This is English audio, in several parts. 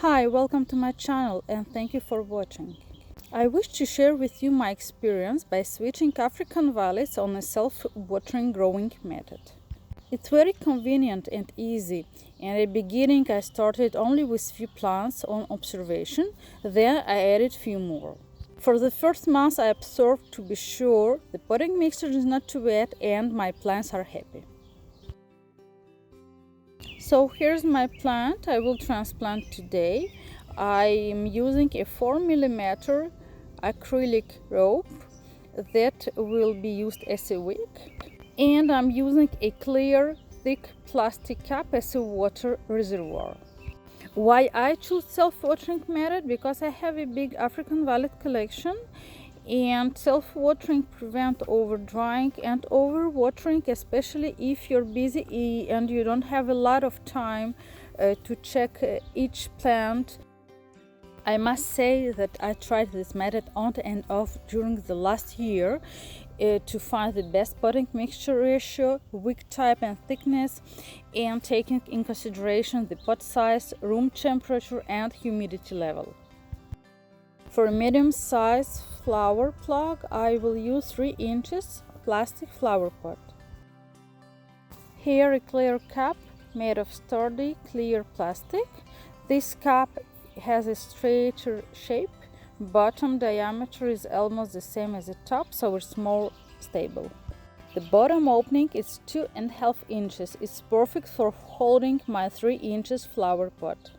Hi, welcome to my channel and thank you for watching. I wish to share with you my experience by switching African violets on a self-watering growing method. It's very convenient and easy, and at the beginning I started only with few plants on observation, then I added few more. For the first month I observed to be sure the potting mixture is not too wet and my plants are happy. So here's my plant I will transplant today. I am using a 4 mm acrylic rope that will be used as a wick, and I'm using a clear thick plastic cup as a water reservoir. Why I choose self-watering method? Because I have a big African violet collection, and self-watering prevents over-drying and overwatering, especially if you're busy and you don't have a lot of time to check each plant. I must say that I tried this method on and off during the last year to find the best potting mixture ratio, wick type and thickness, and taking in consideration the pot size, room temperature and humidity level. For a medium-sized flower plug, I will use 3 inches plastic flower pot. Here a clear cup made of sturdy clear plastic. This cup has a straighter shape. Bottom diameter is almost the same as the top, so it's more stable. The bottom opening is 2.5 inches. It's perfect for holding my 3 inches flower pot.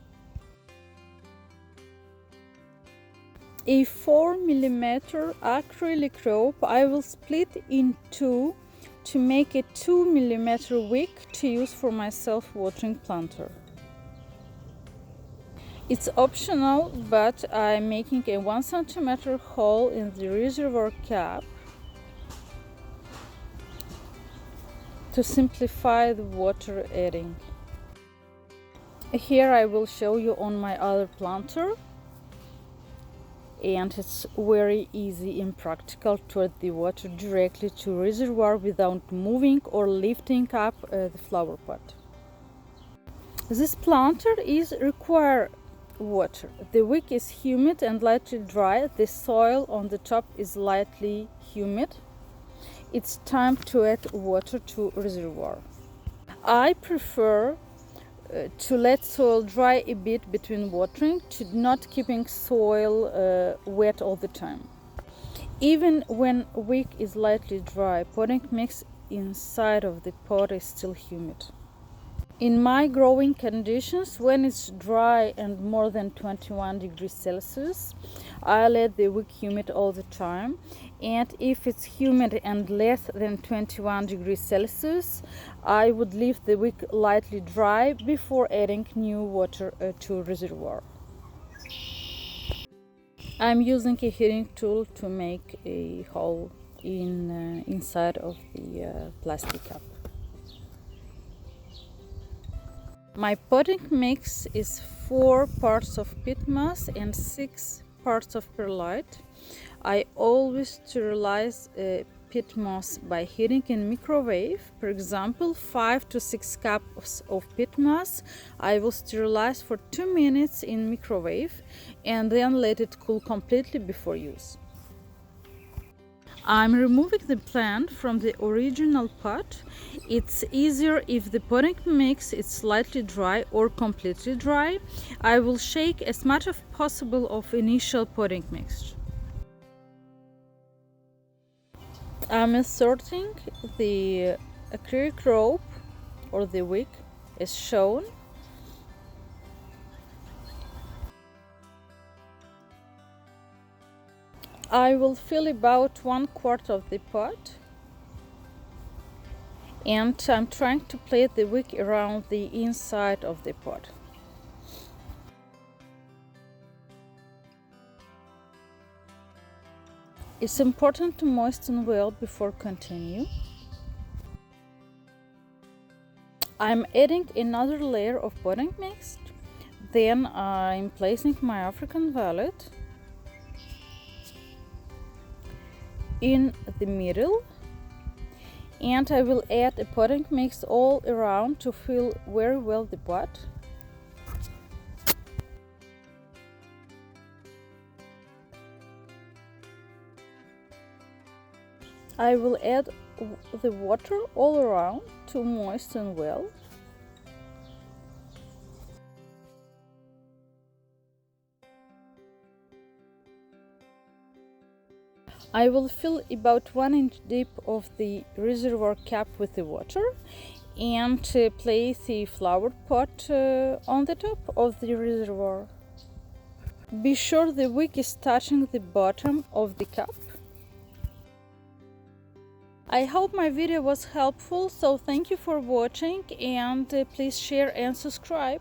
A 4 mm acrylic rope I will split in two to make a 2 mm wick to use for my self-watering planter. It's optional, but I'm making a 1 cm hole in the reservoir cap to simplify the water adding. Here I will show you on my other planter, and it's very easy and practical to add the water directly to reservoir without moving or lifting up the flower pot. This planter requires water. The wick is humid and lightly dry. The soil on the top is lightly humid. It's time to add water to reservoir. I prefer to let soil dry a bit between watering, to not keeping soil wet all the time. Even when wick is lightly dry, potting mix inside of the pot is still humid. In my growing conditions, when it's dry and more than 21 degrees Celsius, I let the wick humid all the time. And if it's humid and less than 21 degrees Celsius, I would leave the wick lightly dry before adding new water to reservoir. I'm using a heating tool to make a hole inside of the plastic cup. My potting mix is 4 parts of peat moss and 6 parts of perlite. I always sterilize peat moss by heating in microwave. For example, 5 to 6 cups of peat moss I will sterilize for 2 minutes in microwave and then let it cool completely before use. I'm removing the plant from the original pot. It's easier if the potting mix is slightly dry or completely dry. I will shake as much as possible of initial potting mix. I'm inserting the acrylic rope or the wick as shown. I will fill about 1/4 of the pot, and I'm trying to place the wick around the inside of the pot. It's important to moisten well before continue. I'm adding another layer of potting mix. Then I'm placing my African violet in the middle, and I will add a potting mix all around to fill very well the pot. I will add the water all around to moisten well. I will fill about 1 inch deep of the reservoir cap with the water and place the flower pot on the top of the reservoir. Be sure the wick is touching the bottom of the cup. I hope my video was helpful, so thank you for watching, and please share and subscribe.